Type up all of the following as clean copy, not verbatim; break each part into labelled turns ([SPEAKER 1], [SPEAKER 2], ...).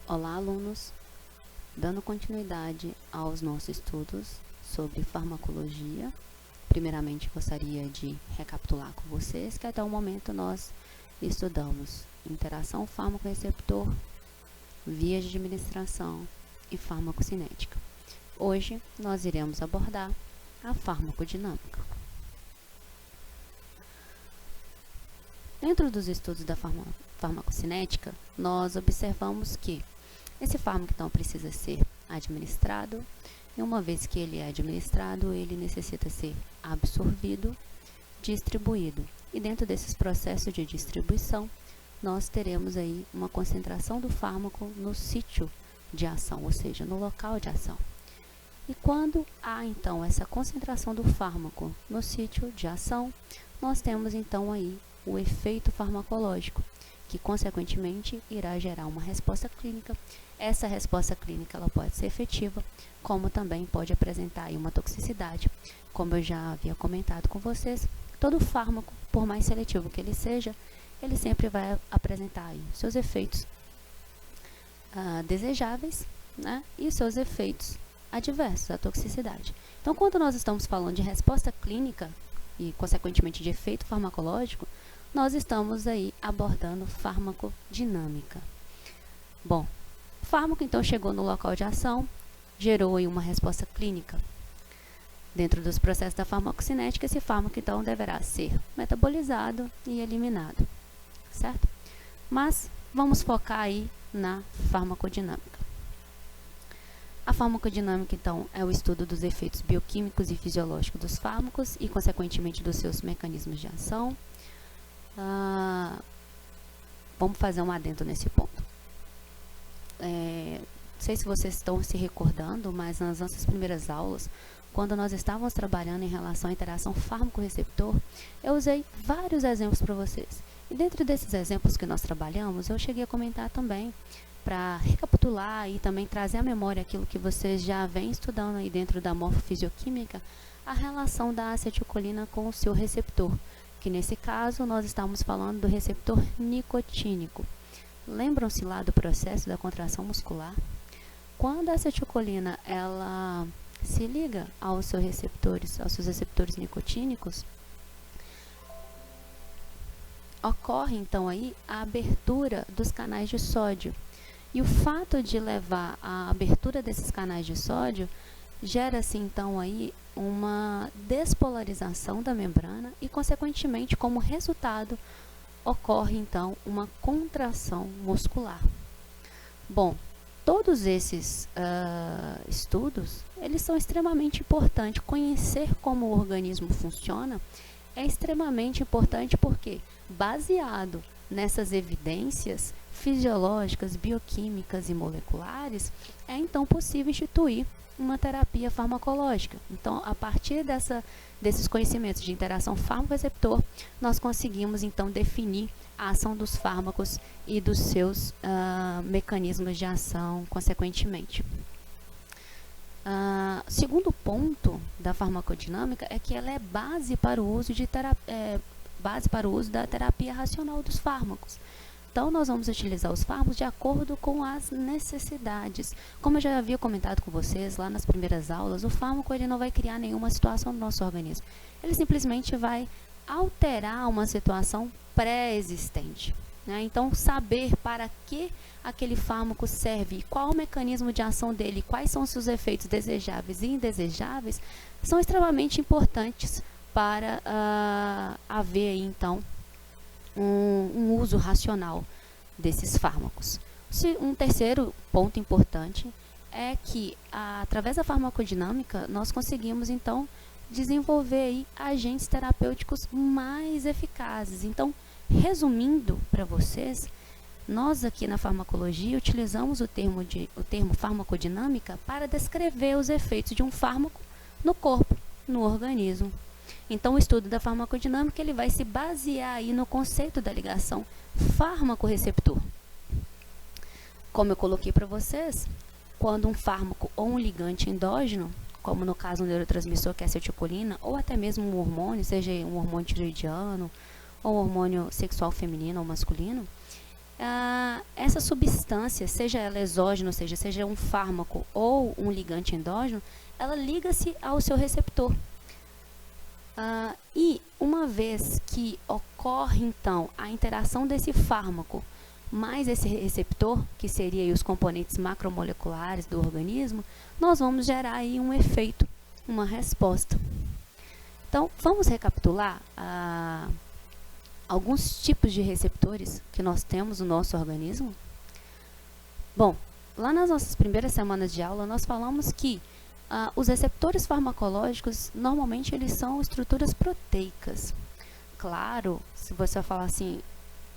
[SPEAKER 1] Olá, alunos! Dando continuidade aos nossos estudos sobre farmacologia, primeiramente gostaria de recapitular com vocês que até o momento nós estudamos interação fármaco-receptor, vias de administração e farmacocinética. Hoje nós iremos abordar a farmacodinâmica. Dentro dos estudos da farmacocinética, nós observamos que esse fármaco então precisa ser administrado, e uma vez que ele é administrado, ele necessita ser absorvido, distribuído. E dentro desses processos de distribuição, nós teremos aí uma concentração do fármaco no sítio de ação, ou seja, no local de ação. E quando há então essa concentração do fármaco no sítio de ação, nós temos então aí o efeito farmacológico, que consequentemente irá gerar uma resposta clínica. Essa resposta clínica ela pode ser efetiva, como também pode apresentar aí uma toxicidade. Como eu já havia comentado com vocês, todo fármaco, por mais seletivo que ele seja, ele sempre vai apresentar aí seus efeitos desejáveis, né, e seus efeitos adversos, a toxicidade. Então, quando nós estamos falando de resposta clínica e, consequentemente, de efeito farmacológico, nós estamos aí abordando farmacodinâmica. Bom, o fármaco então chegou no local de ação, gerou aí uma resposta clínica. Dentro dos processos da farmacocinética, esse fármaco então deverá ser metabolizado e eliminado, certo? Mas vamos focar aí na farmacodinâmica. A farmacodinâmica, então, é o estudo dos efeitos bioquímicos e fisiológicos dos fármacos e, consequentemente, dos seus mecanismos de ação. Vamos fazer um adendo nesse ponto. Não sei se vocês estão se recordando, mas nas nossas primeiras aulas, quando nós estávamos trabalhando em relação à interação fármaco-receptor, eu usei vários exemplos para vocês. E dentro desses exemplos que nós trabalhamos, eu cheguei a comentar também, para recapitular e também trazer à memória aquilo que vocês já vêm estudando aí dentro da morfofisioquímica, a relação da acetilcolina com o seu receptor, que nesse caso nós estamos falando do receptor nicotínico. Lembram-se lá do processo da contração muscular? Quando a acetilcolina ela se liga aos seus receptores nicotínicos, ocorre então aí a abertura dos canais de sódio. E o fato de levar à abertura desses canais de sódio gera-se então aí uma despolarização da membrana e, consequentemente, como resultado, ocorre então uma contração muscular. Bom, todos esses estudos, eles são extremamente importantes. Conhecer como o organismo funciona é extremamente importante porque, baseado nessas evidências fisiológicas, bioquímicas e moleculares, é então possível instituir uma terapia farmacológica. Então, a partir desses conhecimentos de interação fármaco-receptor, nós conseguimos então definir a ação dos fármacos e dos seus mecanismos de ação, consequentemente. Segundo ponto da farmacodinâmica é que ela é base para o uso da terapia racional dos fármacos. Então, nós vamos utilizar os fármacos de acordo com as necessidades. Como eu já havia comentado com vocês lá nas primeiras aulas, o fármaco ele não vai criar nenhuma situação no nosso organismo. Ele simplesmente vai alterar uma situação pré-existente, né? Então, saber para que aquele fármaco serve, qual o mecanismo de ação dele, quais são os seus efeitos desejáveis e indesejáveis, são extremamente importantes para haver aí, então, um uso racional desses fármacos. Um terceiro ponto importante é que, através da farmacodinâmica, nós conseguimos, então, desenvolver aí agentes terapêuticos mais eficazes. Então, resumindo para vocês, nós aqui na farmacologia utilizamos o termo farmacodinâmica para descrever os efeitos de um fármaco no corpo, no organismo. Então, o estudo da farmacodinâmica ele vai se basear aí no conceito da ligação fármaco-receptor. Como eu coloquei para vocês, quando um fármaco ou um ligante endógeno, como no caso do neurotransmissor que é a acetilcolina, ou até mesmo um hormônio, seja um hormônio tiroidiano ou um hormônio sexual feminino ou masculino, essa substância, seja ela exógena, ou seja um fármaco ou um ligante endógeno, ela liga-se ao seu receptor. E uma vez que ocorre, então, a interação desse fármaco mais esse receptor, que seria aí os componentes macromoleculares do organismo, nós vamos gerar aí um efeito, uma resposta. Então, vamos recapitular alguns tipos de receptores que nós temos no nosso organismo? Bom, lá nas nossas primeiras semanas de aula, nós falamos que os receptores farmacológicos, normalmente, eles são estruturas proteicas. Claro, se você falar assim,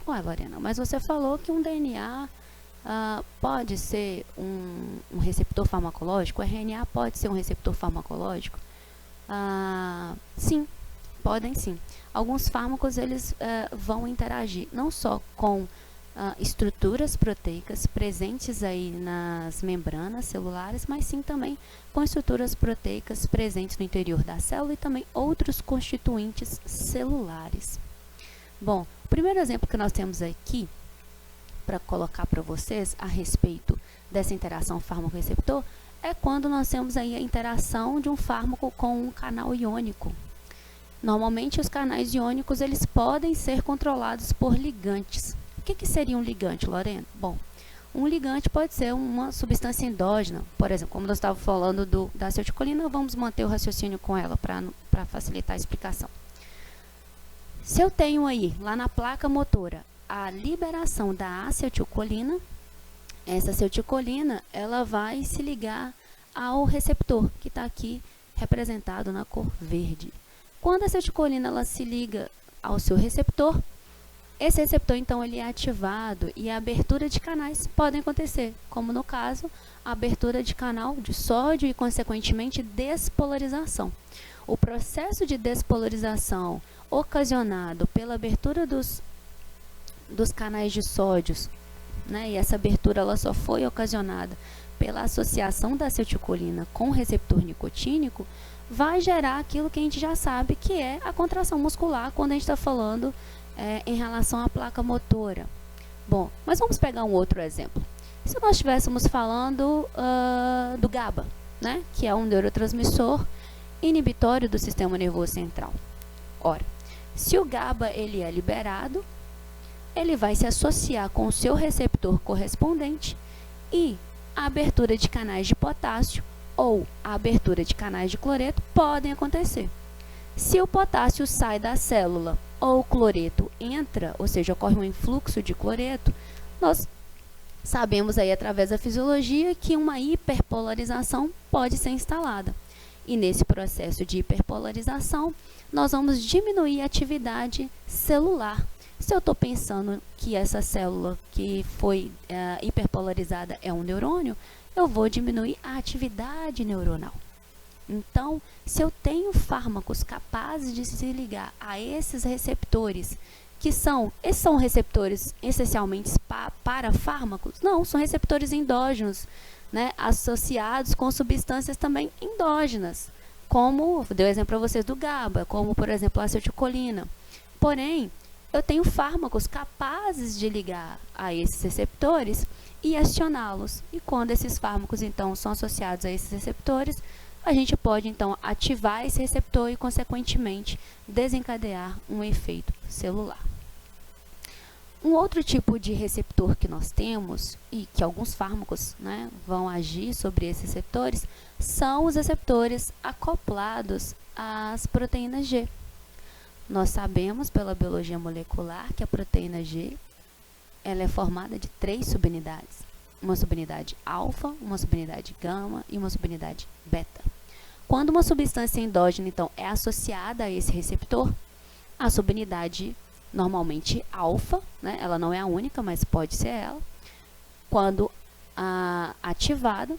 [SPEAKER 1] ué, Lorena, mas você falou que um DNA pode ser um receptor farmacológico, o RNA pode ser um receptor farmacológico? Sim, podem sim. Alguns fármacos, eles vão interagir não só com estruturas proteicas presentes aí nas membranas celulares, mas sim também com estruturas proteicas presentes no interior da célula e também outros constituintes celulares. Bom, o primeiro exemplo que nós temos aqui para colocar para vocês a respeito dessa interação fármaco-receptor é quando nós temos aí a interação de um fármaco com um canal iônico. Normalmente os canais iônicos, eles podem ser controlados por ligantes. O que seria um ligante, Lorena? Bom, um ligante pode ser uma substância endógena, por exemplo, como nós estávamos falando da acetilcolina, vamos manter o raciocínio com ela para facilitar a explicação. Se eu tenho aí, lá na placa motora, a liberação da acetilcolina, essa acetilcolina, ela vai se ligar ao receptor, que está aqui representado na cor verde. Quando a acetilcolina ela se liga ao seu receptor, esse receptor, então, ele é ativado e a abertura de canais podem acontecer, como no caso, a abertura de canal de sódio e, consequentemente, despolarização. O processo de despolarização ocasionado pela abertura dos canais de sódios, né, e essa abertura ela só foi ocasionada pela associação da acetilcolina com o receptor nicotínico, vai gerar aquilo que a gente já sabe que é a contração muscular quando a gente está falando em relação à placa motora. Bom, mas vamos pegar um outro exemplo. Se nós estivéssemos falando do GABA, né, que é um neurotransmissor inibitório do sistema nervoso central. Ora, se o GABA ele é liberado, ele vai se associar com o seu receptor correspondente e a abertura de canais de potássio ou a abertura de canais de cloreto podem acontecer. Se o potássio sai da célula ou o cloreto entra, ou seja, ocorre um influxo de cloreto, nós sabemos aí através da fisiologia que uma hiperpolarização pode ser instalada. E nesse processo de hiperpolarização, nós vamos diminuir a atividade celular. Se eu estou pensando que essa célula que foi hiperpolarizada é um neurônio, eu vou diminuir a atividade neuronal. Então, se eu tenho fármacos capazes de se ligar a esses receptores, esses são receptores essencialmente para fármacos? Não, são receptores endógenos, né, associados com substâncias também endógenas, como, dei o exemplo para vocês do GABA, como, por exemplo, a acetilcolina. Porém, eu tenho fármacos capazes de ligar a esses receptores e acioná-los. E quando esses fármacos, então, são associados a esses receptores, a gente pode, então, ativar esse receptor e, consequentemente, desencadear um efeito celular. Um outro tipo de receptor que nós temos, e que alguns fármacos, né, vão agir sobre esses receptores, são os receptores acoplados às proteínas G. Nós sabemos, pela biologia molecular, que a proteína G ela é formada de 3 subunidades. Uma subunidade alfa, uma subunidade gama e uma subunidade beta. Quando uma substância endógena, então, é associada a esse receptor, a subunidade normalmente alfa, né, ela não é a única, mas pode ser ela, quando ativada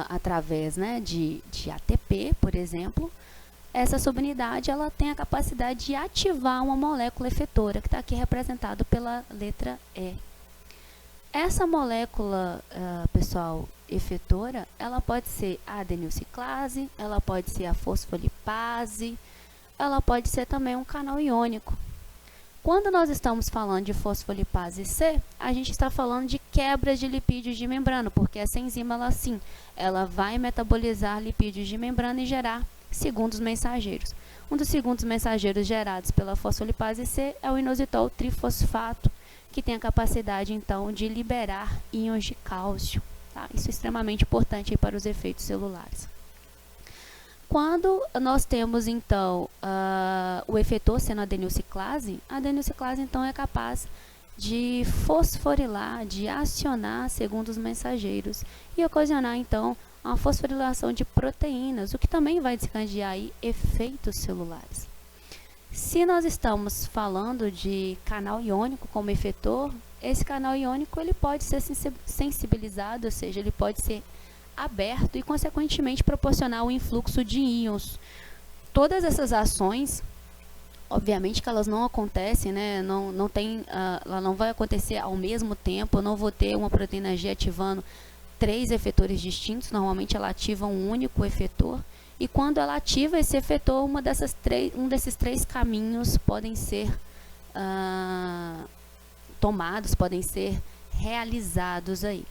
[SPEAKER 1] através, né, de ATP, por exemplo, essa subunidade ela tem a capacidade de ativar uma molécula efetora, que está aqui representado pela letra E. Essa molécula, pessoal, efetora, ela pode ser a adenilciclase, ela pode ser a fosfolipase, ela pode ser também um canal iônico. Quando nós estamos falando de fosfolipase C, a gente está falando de quebras de lipídios de membrana, porque essa enzima, ela vai metabolizar lipídios de membrana e gerar segundos mensageiros. Um dos segundos mensageiros gerados pela fosfolipase C é o inositol trifosfato, que tem a capacidade, então, de liberar íons de cálcio. Tá? Isso é extremamente importante para os efeitos celulares. Quando nós temos, então, o efetor sendo a adenilciclase então, é capaz de fosforilar, de acionar segundos mensageiros e ocasionar, então, a fosforilação de proteínas, o que também vai desencadear aí efeitos celulares. Se nós estamos falando de canal iônico como efetor, esse canal iônico ele pode ser sensibilizado, ou seja, ele pode ser aberto e, consequentemente, proporcionar o influxo de íons. Todas essas ações, obviamente que elas não acontecem, né? Ela não vai acontecer ao mesmo tempo. Eu não vou ter uma proteína G ativando 3 efetores distintos. Normalmente ela ativa um único efetor. E quando ela ativa esse efetor, um desses 3 caminhos podem ser tomados, podem ser realizados aí.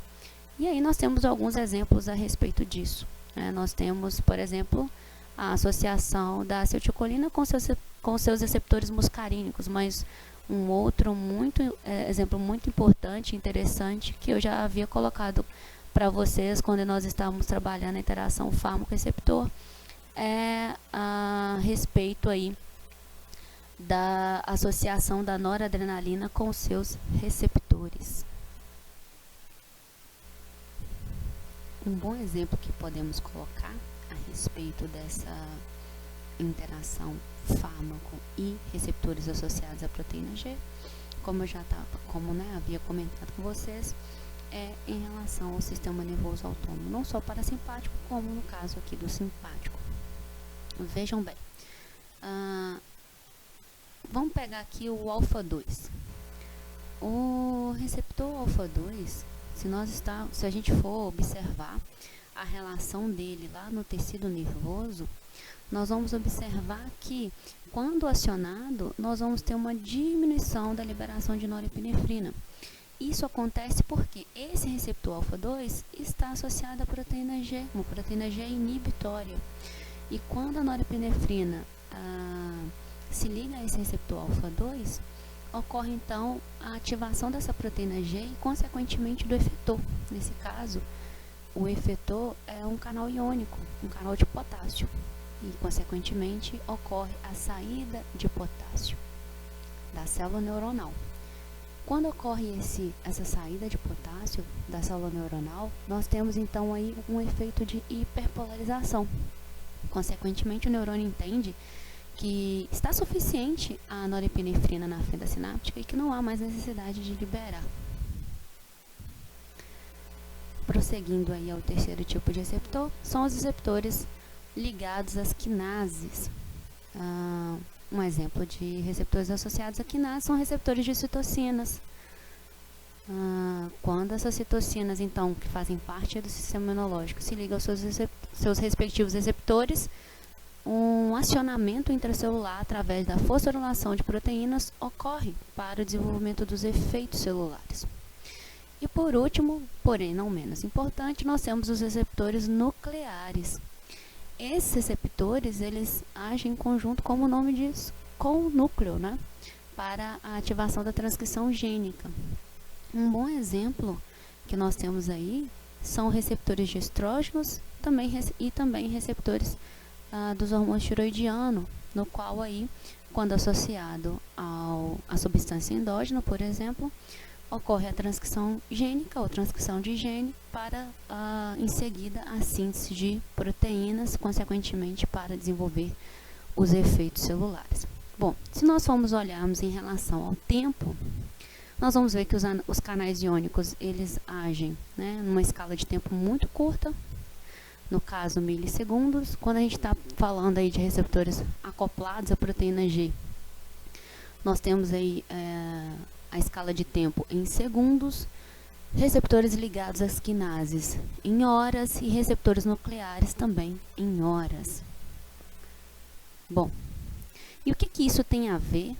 [SPEAKER 1] E aí nós temos alguns exemplos a respeito disso. Nós temos, por exemplo, a associação da acetilcolina com seus receptores muscarínicos, mas um outro exemplo muito importante e interessante que eu já havia colocado para vocês quando nós estávamos trabalhando a interação fármaco-receptor é a respeito aí da associação da noradrenalina com seus receptores. Um bom exemplo que podemos colocar a respeito dessa interação fármaco e receptores associados à proteína G, como havia comentado com vocês, é em relação ao sistema nervoso autônomo, não só parasimpático, como no caso aqui do simpático. Vejam bem, vamos pegar aqui o alfa-2. O receptor alfa-2, se a gente for observar a relação dele lá no tecido nervoso, nós vamos observar que, quando acionado, nós vamos ter uma diminuição da liberação de norepinefrina. Isso acontece porque esse receptor alfa-2 está associado à proteína G, uma proteína G inibitória. E quando a norepinefrina se liga a esse receptor alfa-2, ocorre então a ativação dessa proteína G e, consequentemente, do efetor. Nesse caso, o efetor é um canal iônico, um canal de potássio. E, consequentemente, ocorre a saída de potássio da célula neuronal. Quando ocorre essa saída de potássio da célula neuronal, nós temos então aí um efeito de hiperpolarização. Consequentemente, o neurônio entende que está suficiente a norepinefrina na fenda sináptica e que não há mais necessidade de liberar. Prosseguindo aí ao terceiro tipo de receptor, são os receptores ligados às quinases. Um exemplo de receptores associados a quinases são receptores de citocinas. Quando essas citocinas, então, que fazem parte do sistema imunológico, se ligam aos seus respectivos receptores, um acionamento intracelular através da fosforilação de proteínas ocorre para o desenvolvimento dos efeitos celulares. E por último, porém não menos importante, nós temos os receptores nucleares. Esses receptores, eles agem em conjunto, como o nome diz, com o núcleo, né, para a ativação da transcrição gênica. Um bom exemplo que nós temos aí são receptores de estrógenos e também receptores dos hormônios tiroidiano, no qual aí, quando associado à substância endógena, por exemplo, ocorre a transcrição gênica ou transcrição de gene para, em seguida, a síntese de proteínas, consequentemente, para desenvolver os efeitos celulares. Bom, se nós formos olharmos em relação ao tempo, nós vamos ver que os canais iônicos, eles agem, né, numa escala de tempo muito curta, no caso milissegundos. Quando a gente está falando aí de receptores acoplados à proteína G, nós temos aí a escala de tempo em segundos, receptores ligados às quinases em horas e receptores nucleares também em horas. Bom, e o que isso tem a ver